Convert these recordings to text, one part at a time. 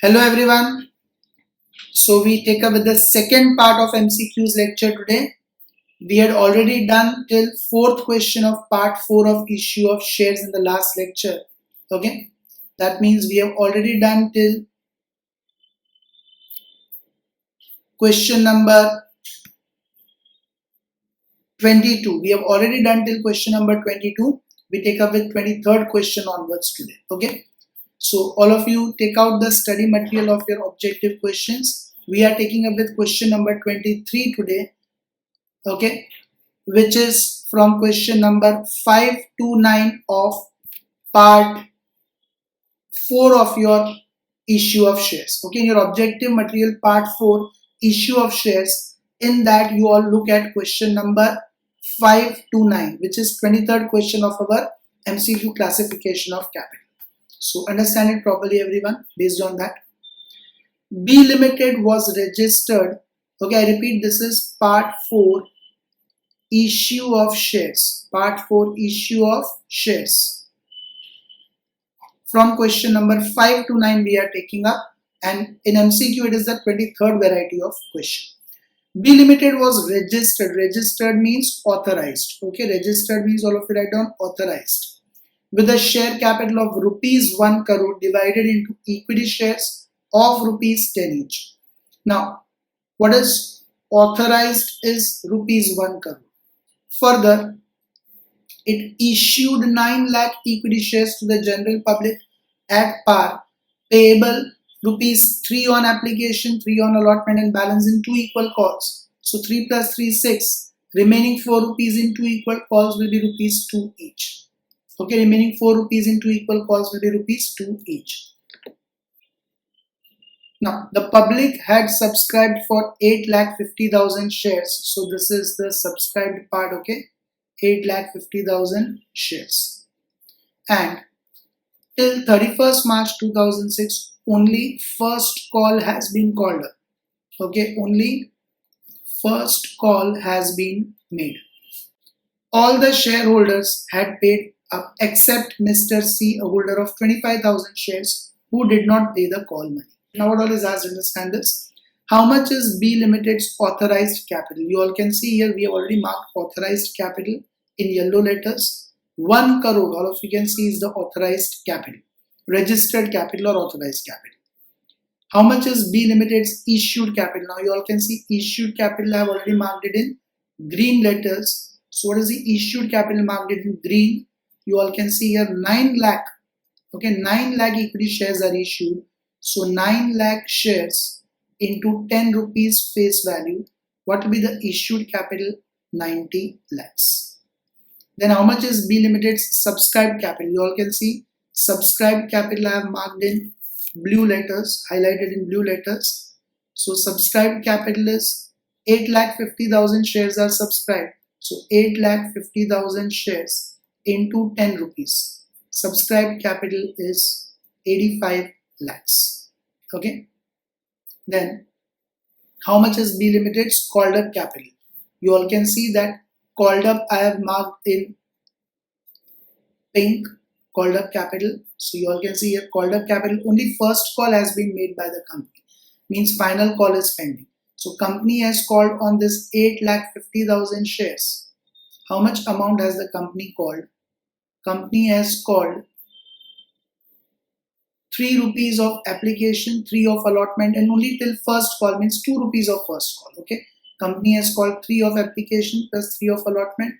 Hello everyone. So we take up with the second part of MCQs lecture today. We had already done till fourth question of part 4 of issue of shares in the last lecture. Okay. That means we have already done till question number 22. We have already done till question number 22. We take up with 23rd question onwards today. Okay. So all of you take out the study material of your objective questions. We are taking up with question number 23 today. Okay, which is from question number 5 to 9 of part 4 of your issue of shares. Okay, in your objective material part 4 issue of shares, in that you all look at question number 5 to 9, which is 23rd question of our MCQ classification of capital. So understand it properly everyone based on that. B Limited was registered. Okay, I repeat, this is part 4 issue of shares. Part 4 issue of shares. From question number 5 to 9 we are taking up, and in MCQ it is the 23rd variety of question. B Limited was registered. Registered means authorized. Okay, registered means, all of you write down, authorized. With a share capital of rupees 1 crore divided into equity shares of rupees 10 each. Now, what is authorized is rupees 1 crore. Further, it issued 9 lakh equity shares to the general public at par, payable rupees 3 on application, 3 on allotment, and balance in 2 equal calls. So 3 plus 3 6. Remaining 4 rupees in 2 equal calls will be rupees 2 each. Okay, remaining 4 rupees in 2 equal calls will be rupees 2 each. Now, the public had subscribed for 8,50,000 shares. So this is the subscribed part, okay? 8,50,000 shares. And till 31st March 2006, only first call has been called up. Okay, only first call has been made. All the shareholders had paid up except Mr. C, a holder of 25,000 shares, who did not pay the call money. Now what all is asked to understand this. How much is B Limited's authorized capital? You all can see here we have already marked authorized capital in yellow letters. 1 crore, all of you can see, is the authorized capital. Registered capital or authorized capital. How much is B Limited's issued capital? Now you all can see issued capital, I have already marked it in green letters. So what is the issued capital marked it in green? You all can see here 9 lakh. Okay, 9 lakh equity shares are issued. So 9 lakh shares into 10 rupees face value. What will be the issued capital? 90 lakhs. Then how much is B Limited's subscribed capital? You all can see subscribed capital I have marked in blue letters, highlighted in blue letters. So subscribed capital is 8,50,000 shares are subscribed. So 8,50,000 shares into 10 rupees. Subscribed capital is 85 lakhs. Okay. Then how much is B Limited's called up capital? You all can see that called up I have marked in pink, called up capital. So you all can see here called up capital, only first call has been made by the company, means final call is pending. So company has called on this 8,50,000 shares. How much amount has the company called? Company has called 3 rupees of application, 3 of allotment, and only till first call, means 2 rupees of first call. Okay, company has called 3 of application plus 3 of allotment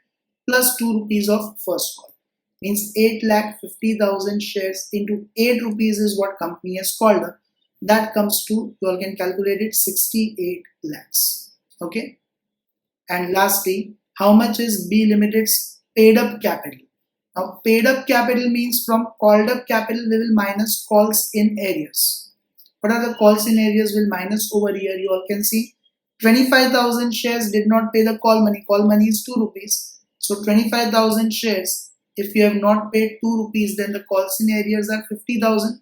plus 2 rupees of first call, means 8,50,000 shares into 8 rupees is what company has called up. That comes to, you all can calculate it, 68 lakhs. Okay, and lastly, how much is B Limited's paid up capital? Now, paid up capital means from called up capital we will minus calls in arrears. What are the calls in arrears? Will minus over here. You all can see 25,000 shares did not pay the call money. Call money is 2 rupees. So 25,000 shares, if you have not paid 2 rupees, then the calls in arrears are 50,000.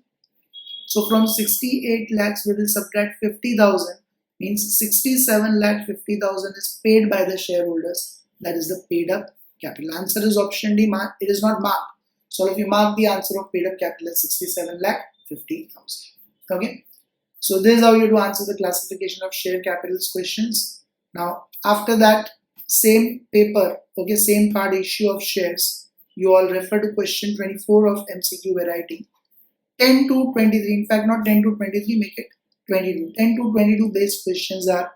So from 68 lakhs we will subtract 50,000, means 67,50,000 is paid by the shareholders. That is the paid up capital. Answer is option D, marked. It is not marked. So if you mark the answer of paid up capital as 67,50,000. Okay. So this is how you do answer the classification of share capitals questions. Now after that, same paper, okay, same card issue of shares, you all refer to question 24 of MCQ variety. 10 to 23, in fact not 10 to 23, make it 22. 10 to 22 base questions are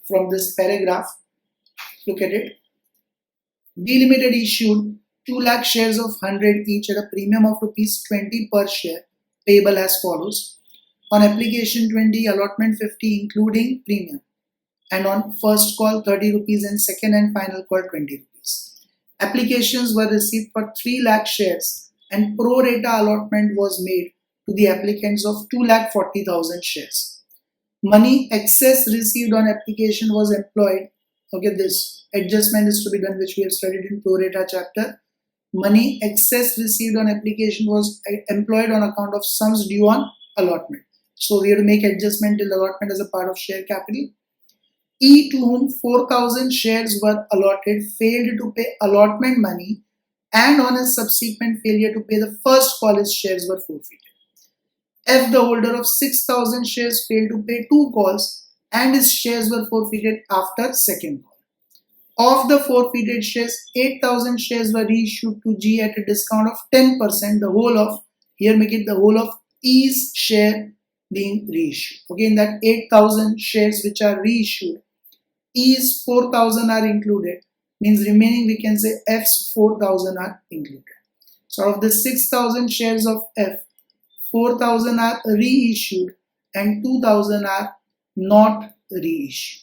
from this paragraph. Look at it. D Limited issued 2 lakh shares of 100 each at a premium of rupees 20 per share, payable as follows. On application 20, allotment 50 including premium, and on first call 30 rupees and second and final call 20 rupees. Applications were received for 3 lakh shares and pro rata allotment was made to the applicants of 2,40,000 shares. Money excess received on application was employed. Okay, this adjustment is to be done, which we have studied in pro rata chapter. Money excess received on application was employed on account of sums due on allotment. So we have to make adjustment till allotment as a part of share capital. E, to whom 4,000 shares were allotted, failed to pay allotment money, and on his subsequent failure to pay the first call, his shares were forfeited. F, the holder of 6,000 shares, failed to pay 2 calls and his shares were forfeited after second call. Of the forfeited shares, 8,000 shares were reissued to G at a discount of 10%, the whole of, here make it the whole of E's share being reissued. Okay, in that 8,000 shares which are reissued, E's 4,000 are included, means remaining we can say F's 4,000 are included. So out of the 6,000 shares of F, 4,000 are reissued and 2,000 are not reissued.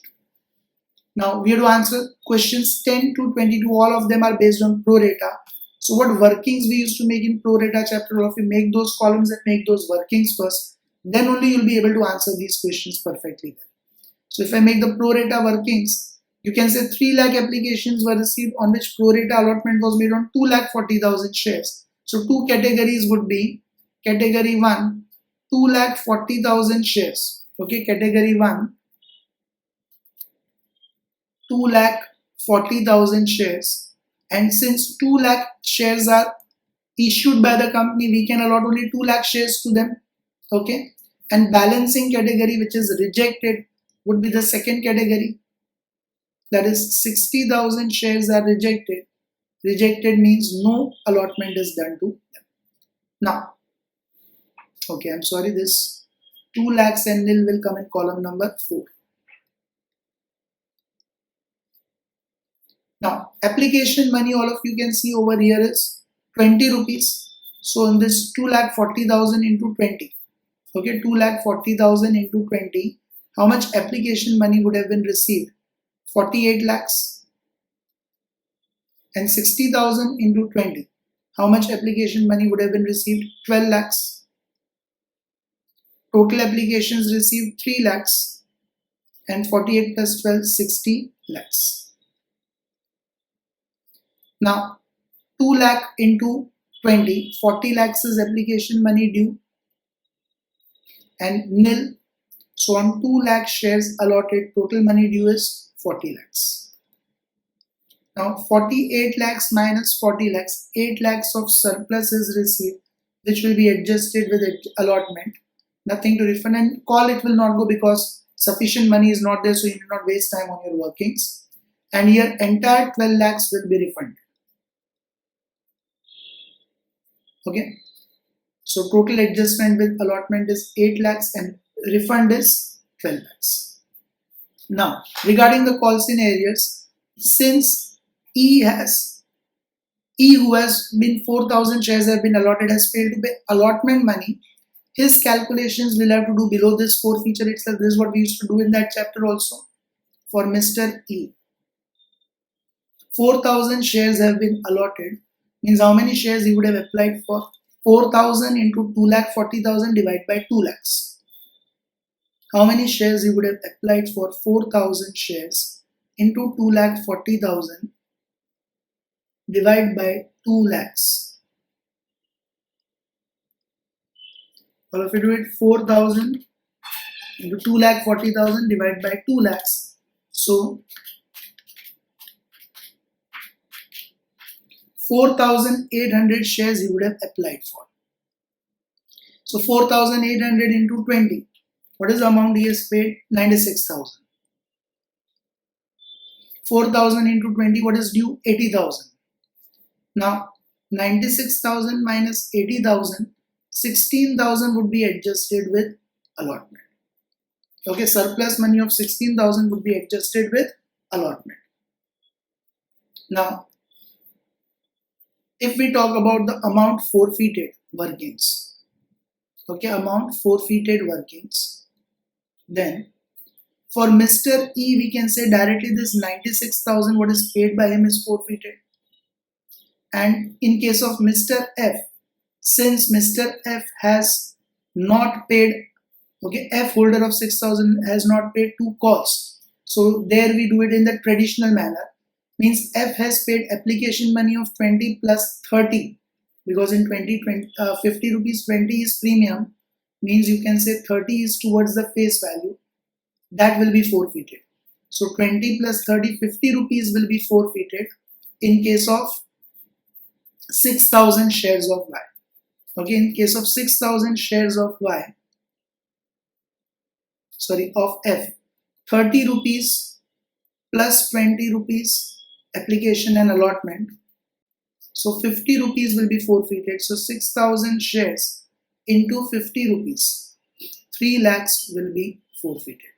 Now we have to answer questions 10 to 22. All of them are based on pro rata. So what workings we used to make in pro rata chapter, if you make those columns and make those workings first, then only you'll be able to answer these questions perfectly well. So if I make the pro rata workings, you can say 3 lakh applications were received on which pro rata allotment was made on 2,40,000 shares. So two categories would be category 1, 2,40,000 shares. Okay, category 1, 2,40,000 shares, and since 2 lakh shares are issued by the company, we can allot only 2 lakh shares to them. Okay, and balancing category, which is rejected, would be the second category, that is 60,000 shares are rejected. Rejected means no allotment is done to them. Now, okay, I'm sorry, this 2 lakhs and nil will come in column number 4. Now, application money, all of you can see over here is 20 rupees. So in this 2,40,000 into 20, okay, 2,40,000 into 20, how much application money would have been received? 48 lakhs. And 60,000 into 20, how much application money would have been received? 12 lakhs. Total applications received 3 lakhs, and 48 plus 12, 60 lakhs. Now 2 lakh into 20, 40 lakhs is application money due and nil. So on 2 lakh shares allotted, total money due is 40 lakhs. Now 48 lakhs minus 40 lakhs, 8 lakhs of surplus is received, which will be adjusted with allotment. Nothing to refund, and call it will not go because sufficient money is not there, so you do not waste time on your workings. And here entire 12 lakhs will be refunded. Okay, so total adjustment with allotment is 8 lakhs and refund is 12 lakhs. Now regarding the call scenarios, since E who has been 4,000 shares have been allotted has failed to pay allotment money, his calculations will have to do below this forfeiture itself. This is what we used to do in that chapter also. For Mr. E, 4,000 shares have been allotted, means how many shares he would have applied for? 4,000 into 2,40,000 divided by 2 lakhs. How many shares he would have applied for? 4,000 shares into 2,40,000 divided by 2 lakhs. All of you do it. 4,000 into 2,40,000 divided by 2 lakhs. So 4,800 shares he would have applied for. So 4,800 into 20. What is the amount he has paid? 96,000. 4,000 into 20, what is due? 80,000. Now 96,000 minus 80,000, 16,000 would be adjusted with allotment. Okay, surplus money of 16,000 would be adjusted with allotment. Now, if we talk about the amount forfeited workings, okay, amount forfeited workings, then for Mr. E, we can say directly this 96,000 what is paid by him is forfeited. And in case of Mr. F, since Mr. F has not paid, okay, F holder of 6,000 has not paid 2 calls. So there we do it in the traditional manner. Means F has paid application money of 20 plus 30, because in 50 rupees 20 is premium, means you can say 30 is towards the face value, that will be forfeited. So 20 plus 30, 50 rupees will be forfeited in case of 6,000 shares of Y. Okay, in case of 6,000 shares of Y, sorry, of F, 30 rupees plus 20 rupees application and allotment. So 50 rupees will be forfeited. So 6,000 shares into 50 rupees, 3 lakhs will be forfeited.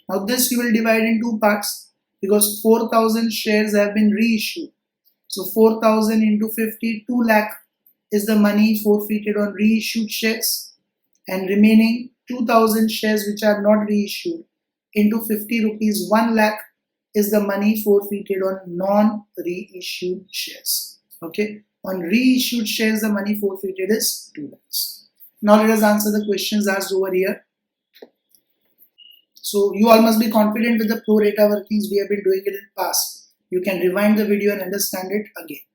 Now this you will divide in 2 parts, because 4,000 shares have been reissued. So 4,000 into 50, 2 lakh is the money forfeited on reissued shares, and remaining 2,000 shares which are not reissued into 50 rupees, 1 lakh is the money forfeited on non-reissued shares. Okay, on reissued shares the money forfeited is 2 lakhs. Now let us answer the questions asked over here. So you all must be confident with the pro rata workings. We have been doing it in past. You can rewind the video and understand it again.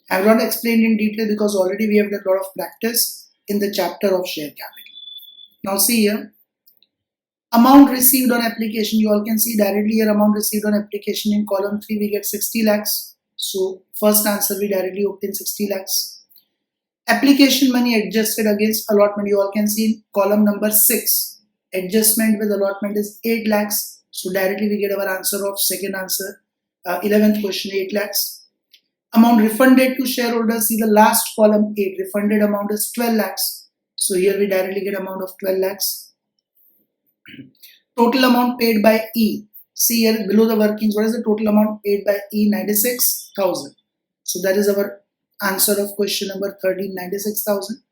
I have not explained in detail because already we have done a lot of practice in the chapter of share capital. Now see here, amount received on application, you all can see directly here amount received on application. In column 3 we get 60 lakhs. So first answer we directly obtain 60 lakhs. Application money adjusted against allotment, you all can see in column number 6. Adjustment with allotment is 8 lakhs. So directly we get our answer of second answer, 11th question, 8 lakhs. Amount refunded to shareholders, see the last column 8, refunded amount is 12 lakhs. So here we directly get amount of 12 lakhs. Total amount paid by E, see here below the workings, what is the total amount paid by E? 96,000. So that is our answer of question number 13, 96,000.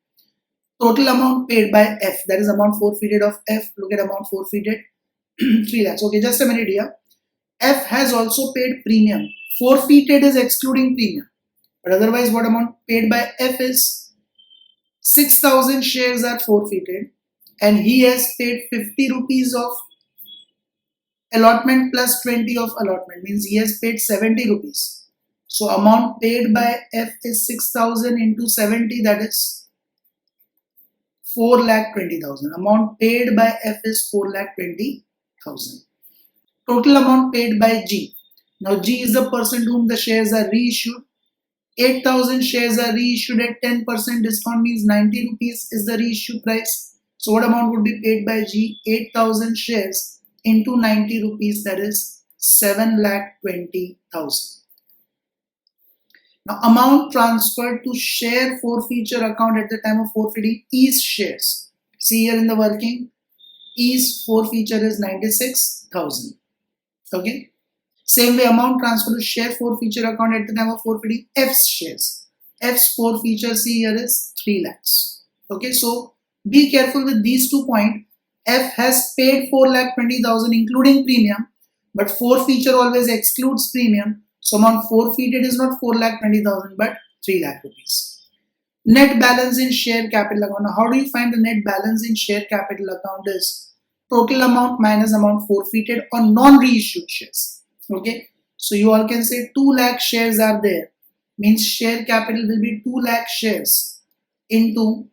Total amount paid by F, that is amount forfeited of F. Look at amount forfeited, 3 lakhs. Okay, just a minute here. F has also paid premium. Forfeited is excluding premium, but otherwise what amount paid by F is 6,000 shares are forfeited, and he has paid 50 rupees of allotment plus 20 of allotment, means he has paid 70 rupees. So amount paid by F is 6,000 into 70, that is 4,20,000. Amount paid by F is 4,20,000. Total amount paid by G. Now G is the person to whom the shares are reissued. 8,000 shares are reissued at 10% discount, means 90 rupees is the reissue price. So what amount would be paid by G? 8,000 shares into 90 rupees, that is 7,20,000. Now amount transferred to share forfeiture account at the time of forfeiting E's shares. See here in the working, E's forfeiture is 96,000. Okay. Same way, amount transferred to share forfeiture account at the time of forfeiting F's shares. F's forfeiture, see here, is 3 lakhs. Okay, so be careful with these 2 points. F has paid 4,20,000 including premium, but forfeiture always excludes premium. So amount forfeited is not 4,20,000 but 3 lakh rupees. Net balance in share capital account. Now how do you find the net balance in share capital account? Is total amount minus amount forfeited on non-reissued shares. Okay, so you all can say 2 lakh shares are there, means share capital will be 2 lakh shares into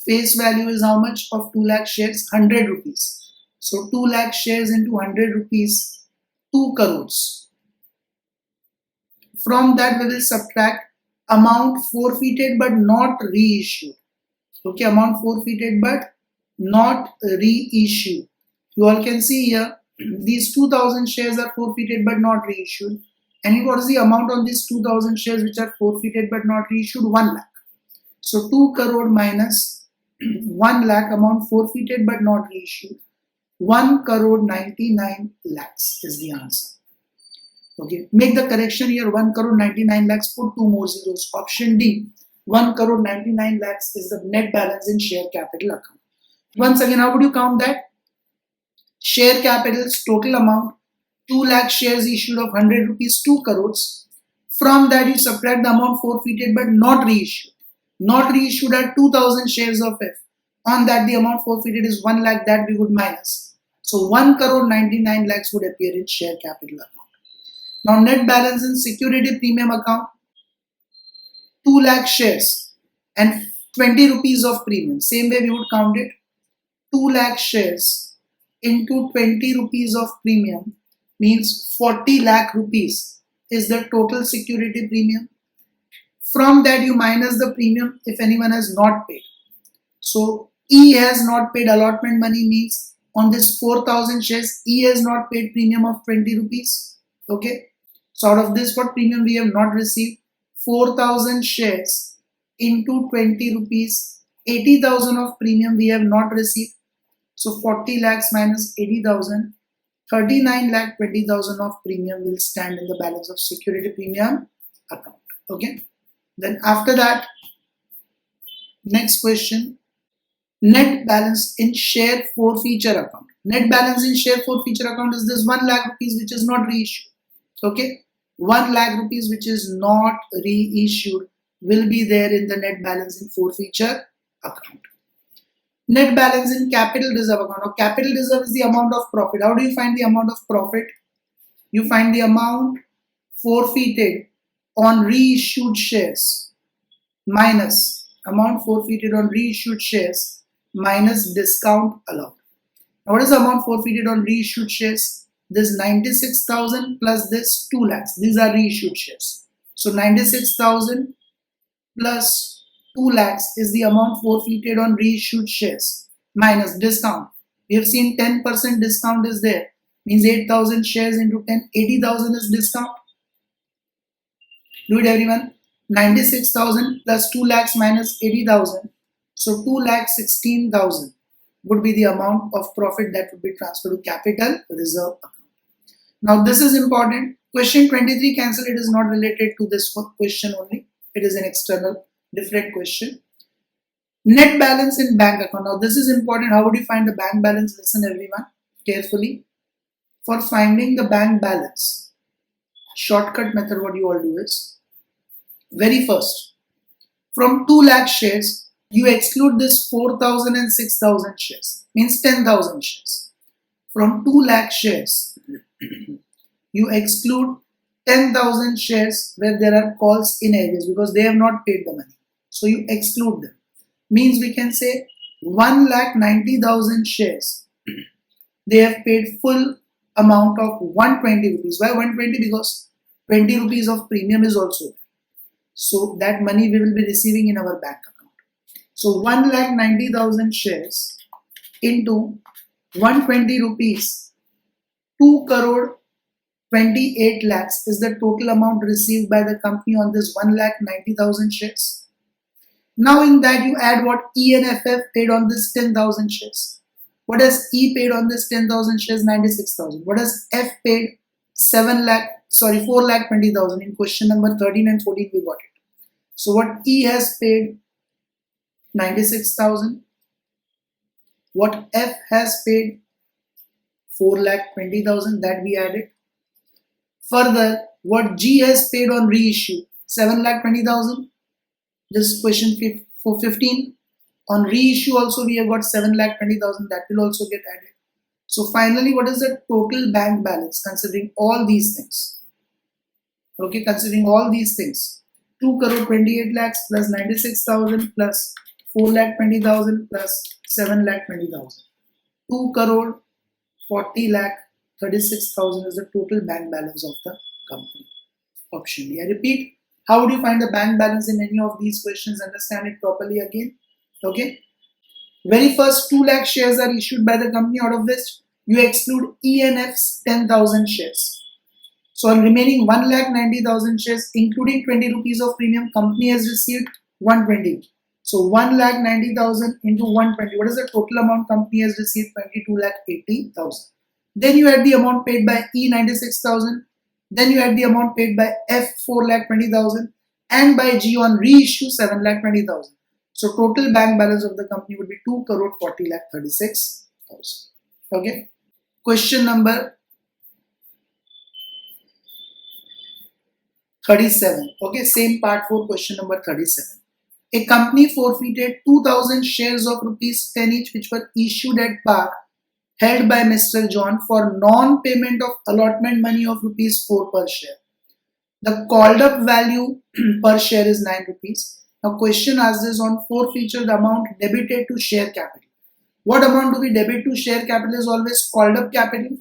face value is how much of 2 lakh shares? 100 rupees. So 2 lakh shares into 100 rupees, 2 crores. From that we will subtract amount forfeited but not reissued. Okay, amount forfeited but not reissued. You all can see here, these 2000 shares are forfeited but not reissued. And what is the amount on these 2000 shares which are forfeited but not reissued? 1 lakh. So 2 crore minus 1 lakh amount forfeited but not reissued. 1 crore 99 lakhs is the answer. Okay, make the correction here. 1 crore 99 lakhs, put 2 more zeros. Option D, 1 crore 99 lakhs is the net balance in share capital account. Once again, how would you count that? Share capital's total amount, 2 lakh shares issued of 100 rupees, 2 crores. From that, you subtract the amount forfeited but not reissued. Not reissued are 2000 shares of F. On that, the amount forfeited is 1 lakh, that we would minus. So 1 crore 99 lakhs would appear in share capital account. Now, net balance in security premium account, 2 lakh shares and 20 rupees of premium. Same way we would count it. 2 lakh shares into 20 rupees of premium means 40 lakh rupees is the total security premium. From that, you minus the premium if anyone has not paid. So E has not paid allotment money, means on this 4000 shares, E has not paid premium of 20 rupees. Okay. So out of this, what premium we have not received? 4000 shares into 20 rupees, 80,000 of premium we have not received. So 40 lakhs minus 80,000, 39 lakh 20,000 of premium will stand in the balance of security premium account. Okay. Then after that, next question, net balance in share forfeiture account. Net balance in share forfeiture account is this 1 lakh rupees which is not reissued. Okay. 1 lakh rupees which is not reissued will be there in the net balance in forfeiture account. Net balance in capital reserve account. Now, capital reserve is the amount of profit. How do you find the amount of profit? You find the amount forfeited on reissued shares minus amount forfeited on reissued shares minus discount allowed. Now, what is the amount forfeited on reissued shares? This 96,000 plus this 2 lakhs. These are reissued shares. So 96,000 plus 2 lakhs is the amount forfeited on reissued shares minus discount. We have seen 10% discount is there. Means 8,000 shares into 10, 80,000 is discount. Do it everyone. 96,000 plus 2 lakhs minus 80,000. So 2 lakh 16,000 would be the amount of profit that would be transferred to capital reserve account. Now this is important. Question 23 cancel. It is not related to this question only. It is an external different question. Net balance in bank account. Now this is important. How would you find the bank balance? Listen everyone carefully. For finding the bank balance, shortcut method, what you all do is, very first, from 2 lakh shares, you exclude this 4,000 and 6,000 shares, means 10,000 shares. From 2 lakh shares, you exclude 10,000 shares where there are calls in arrears because they have not paid the money. So you exclude them. Means we can say 1,90,000 shares. They have paid full amount of 120 rupees. Why 120? Because 20 rupees of premium is also there. So that money we will be receiving in our bank account. So 1,90,000 shares into 120 rupees, 2 crore 28 lakhs is the total amount received by the company on this 1,90,000 shares. Now in that you add what E and FF paid on this 10,000 shares. What has E paid on this 10,000 shares? 96,000. What has F paid? 4,20,000. In question number 13 and 14 we got it. So what E has paid? 96,000. What F has paid? 4,20,000, that we added. Further, what G has paid on reissue? 7,20,000. This question for 15. On reissue also we have got 7,20,000, that will also get added. So finally, what is the total bank balance considering all these things? Okay, considering all these things, 2 crore 28 lakhs plus 96,000 plus 4,20,000 plus 7,20,000. 2 crore 40 lakh 36,000 is the total bank balance of the company. Option D. I repeat, how would you find the bank balance in any of these questions? Understand it properly again. Okay. Very first 2 lakh shares are issued by the company, out of which you exclude ENF's 10,000 shares. So on remaining 1,90,000 shares, including 20 rupees of premium, company has received 120. So 1,90,000 into 120. What is the total amount company has received? 22,80,000. Then you add the amount paid by E 96,000. Then you add the amount paid by F 4,20,000 and by G on reissue 7,20,000. So total bank balance of the company would be 2 crore 40,36,000. Okay. Question number 37. Okay, same part for question number 37. A company forfeited 2,000 shares of rupees 10 each which were issued at par held by Mr. John for non-payment of allotment money of rupees 4 per share. The called up value per share is 9 rupees. Now question asks this: on forfeiture the amount debited to share capital. What amount do we debit to share capital is always called up capital.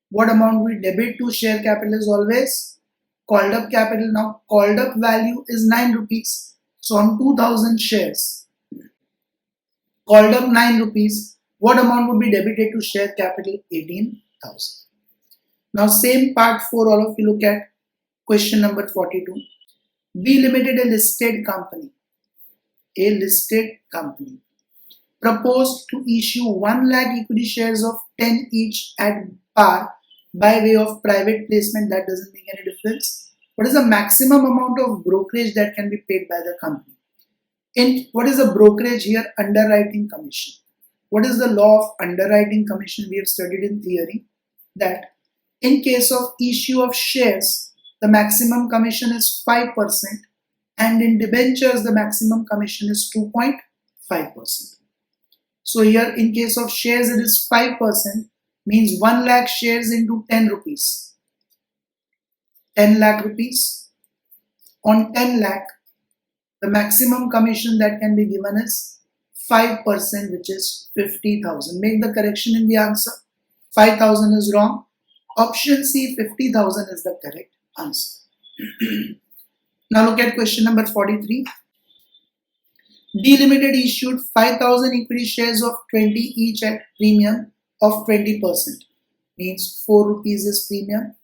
What amount we debit to share capital is always called up capital. Now called up value is 9 rupees. So on 2,000 shares, called up 9 rupees, what amount would be debited to share capital? 18,000. Now same part 4, all of you look at question number 42. B Limited, a listed company, proposed to issue 1 lakh equity shares of 10 each at par by way of private placement. That doesn't make any difference. What is the maximum amount of brokerage that can be paid by the company? What is the brokerage here? Underwriting commission. What is the law of underwriting commission? We have studied in theory that in case of issue of shares, the maximum commission is 5%, and in debentures the maximum commission is 2.5%. So here in case of shares it is 5%, means 1 lakh shares into 10 rupees. 10 lakh rupees. On 10 lakh, the maximum commission that can be given is 5%, which is 50,000. Make the correction in the answer. 5,000 is wrong. Option C, 50,000 is the correct answer. Now look at question number 43. D Limited issued 5,000 equity shares of 20 each at premium of 20%. Means 4 rupees is premium.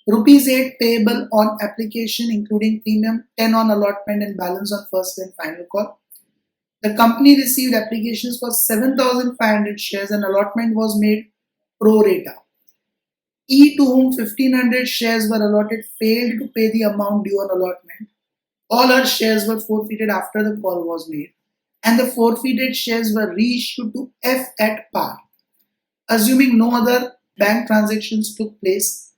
Rupees 8 payable on application including premium, 10 on allotment and balance on first and final call. The company received applications for 7,500 shares and allotment was made pro rata. E, to whom 1,500 shares were allotted, failed to pay the amount due on allotment. All her shares were forfeited after the call was made, and the forfeited shares were reissued to F at par. Assuming no other bank transactions took place,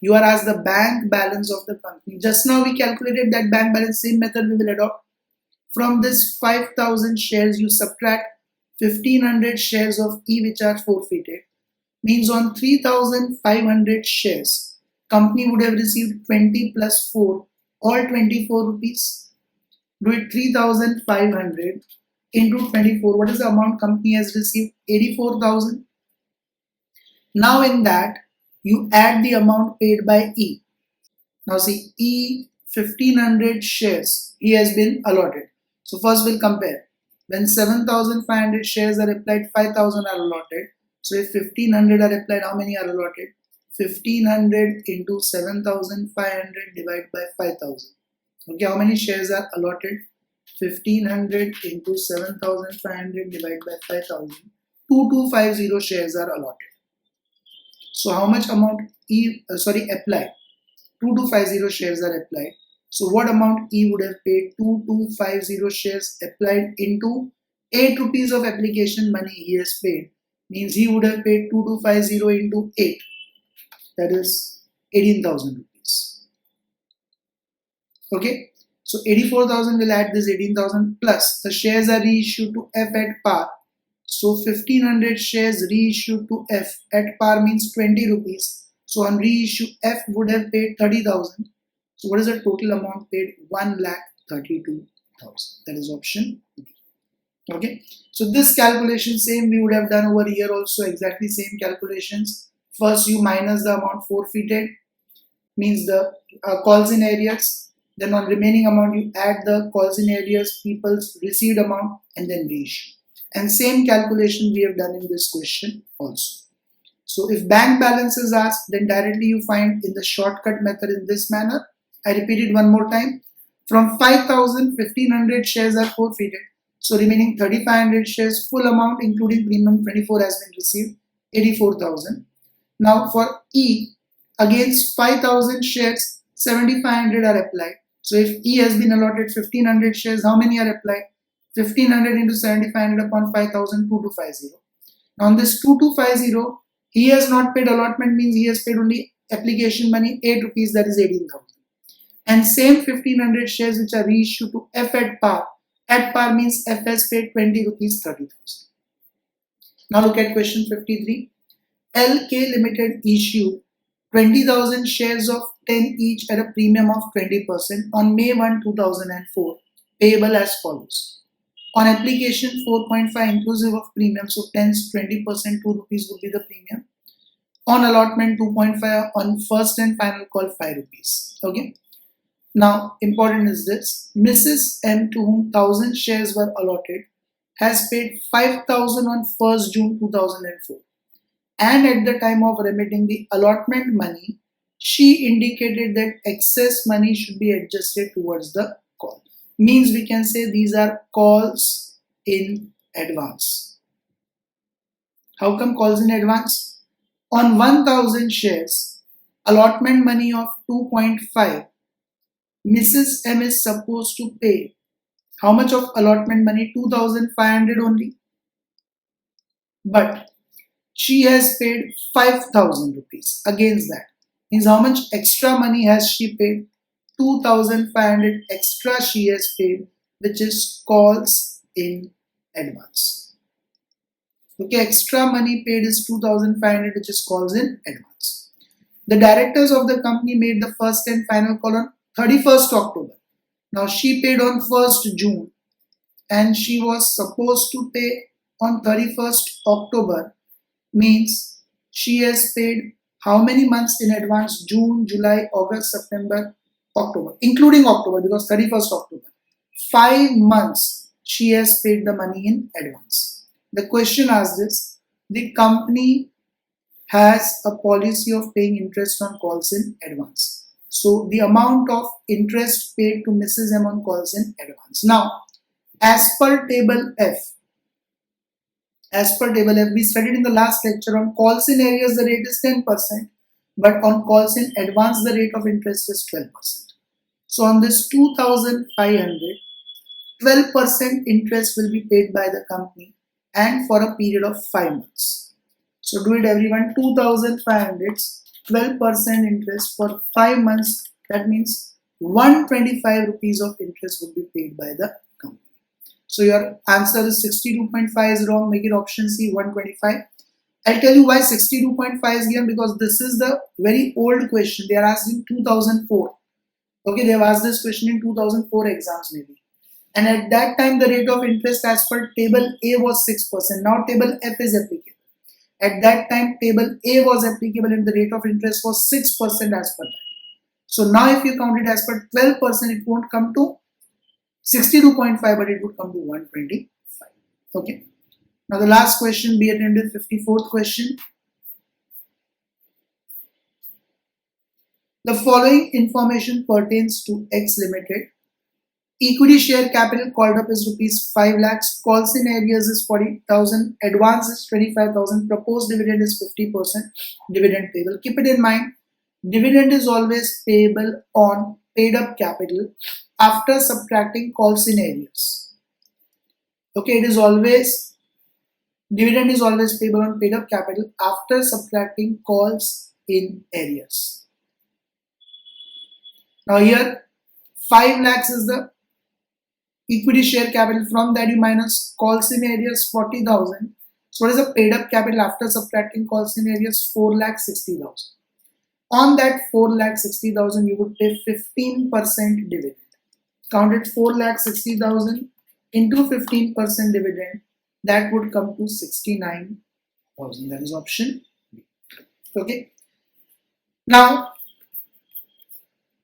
you are asked the bank balance of the company. Just now we calculated that bank balance, same method we will adopt. From this 5,000 shares, you subtract 1,500 shares of E which are forfeited. Means on 3,500 shares, company would have received 20 plus 4, all 24 rupees. Do it 3,500 into 24. What is the amount company has received? 84,000. Now in that, you add the amount paid by E. Now see, E 1,500 shares, he has been allotted. So first we'll compare. When 7,500 shares are applied, 5,000 are allotted. So if 1,500 are applied, how many are allotted? 1,500 into 7,500 divided by 5,000. Okay, how many shares are allotted? 1,500 into 7,500 divided by 5,000. 2,250 shares are allotted. So how much amount applied? 2,250 shares are applied. So what amount E would have paid? 2,250 shares applied into 8 rupees of application money he has paid. Means he would have paid 2,250 into 8. That is 18,000 rupees. Okay. So 84,000 will add this 18,000 plus the shares are reissued to F at par. So 1,500 shares reissued to F at par means 20 rupees. So on reissue, F would have paid 30,000. So what is the total amount paid? 1,32,000. That is option B. Okay. So this calculation same we would have done over here also, exactly same calculations. First you minus the amount forfeited, means the calls in arrears. Then on remaining amount you add the calls in arrears, people's received amount, and then reissue. And same calculation we have done in this question also. So if bank balance is asked, then directly you find in the shortcut method in this manner. I repeat it one more time. From 5,000, 1,500 shares are forfeited. So remaining 3,500 shares, full amount including premium 24 has been received, 84,000. Now for E, against 5,000 shares, 7,500 are applied. So if E has been allotted 1,500 shares, how many are applied? 1,500 into 7,500 upon 5,000, 2,250. Now on this 2,250, he has not paid allotment, means he has paid only application money, 8 rupees, that is 18,000. And same 1,500 shares which are reissued to F at par. At par means F has paid 20 rupees, 30,000. Now look at question 53. LK Limited issued 20,000 shares of 10 each at a premium of 20% on May 1, 2004, payable as follows. On application 4.5 inclusive of premium, so 10's 20%, 2 rupees would be the premium. On allotment 2.5, on first and final call 5 rupees. Okay. Now important is this, Mrs. M, to whom 1,000 shares were allotted, has paid 5,000 on 1st June 2004. And at the time of remitting the allotment money, she indicated that excess money should be adjusted towards the call. Means we can say these are calls in advance. How come calls in advance? On 1,000 shares, allotment money of 2.5, Mrs. M is supposed to pay how much of allotment money? 2,500 only. But she has paid 5,000 rupees against that. Means how much extra money has she paid? 2,500 extra she has paid, which is calls in advance. Okay, extra money paid is 2,500, which is calls in advance. The directors of the company made the first and final call on 31st October. Now she paid on 1st June and she was supposed to pay on 31st October. Means she has paid how many months in advance? June, July, August, September, October, including October, because 31st October. 5 months she has paid the money in advance. The question asks this, the company has a policy of paying interest on calls in advance. So the amount of interest paid to Mrs. M on calls in advance. Now, as per table F, we studied in the last lecture, on calls in arrears the rate is 10%, but on calls in advance the rate of interest is 12%. So on this 2,500, 12% interest will be paid by the company and for a period of 5 months. So do it everyone, 2,500, 12% interest for 5 months, that means 125 rupees of interest would be paid by the company. So your answer is 62.5 is wrong, make it option C, 125. I'll tell you why 62.5 is given, because this is the very old question. They are asked in 2004. Okay, they have asked this question in 2004 exams maybe. And at that time the rate of interest as per table A was 6%. Now table F is applicable. At that time table A was applicable and the rate of interest was 6% as per that. So now if you count it as per 12%, it won't come to 62.5, but it would come to 125. Okay. Now the last question, be attended, 54th question. The following information pertains to X Limited. Equity share capital called up is rupees 5 lakhs, calls in arrears is 40,000, advance is 25,000, proposed dividend is 50% dividend payable. Keep it in mind, dividend is always payable on paid up capital after subtracting calls in arrears. Okay, dividend is always payable on paid up capital after subtracting calls in arrears. Now here 5 lakhs is the equity share capital, from that you minus calls in arrears 40,000. So what is the paid up capital after subtracting calls in arrears? 4,60,000. On that 4,60,000 you would pay 15% dividend. Counted 4,60,000 into 15% dividend, that would come to 69,000. That is option B. Okay. Now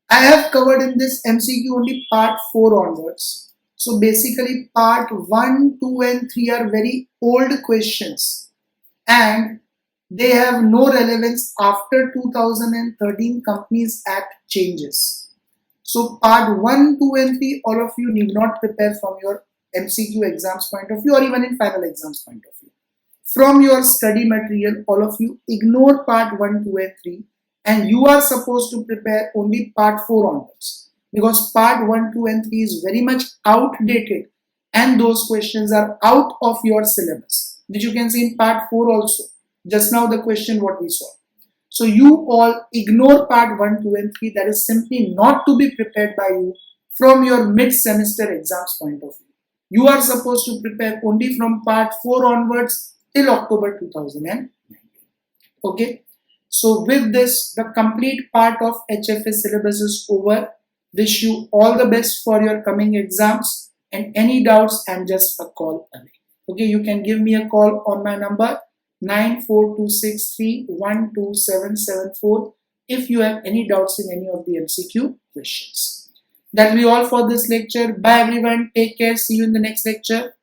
I have covered in this MCQ only part 4 onwards. So basically part 1, 2 and 3 are very old questions and they have no relevance after 2013 Companies Act changes. So part 1, 2 and 3 all of you need not prepare from your MCQ exams point of view or even in final exams point of view. From your study material, all of you ignore part 1, 2 and 3 and you are supposed to prepare only part 4 onwards because part 1, 2 and 3 is very much outdated and those questions are out of your syllabus, which you can see in part 4 also. Just now the question what we saw. So you all ignore part 1, 2 and 3 that is simply not to be prepared by you from your mid-semester exams point of view. You are supposed to prepare only from part 4 onwards till October 2019. Okay. So with this, the complete part of HFA syllabus is over. Wish you all the best for your coming exams and any doubts I'm just a call away. Okay, you can give me a call on my number 94263 if you have any doubts in any of the MCQ questions. That will be all for this lecture. Bye everyone. Take care. See you in the next lecture.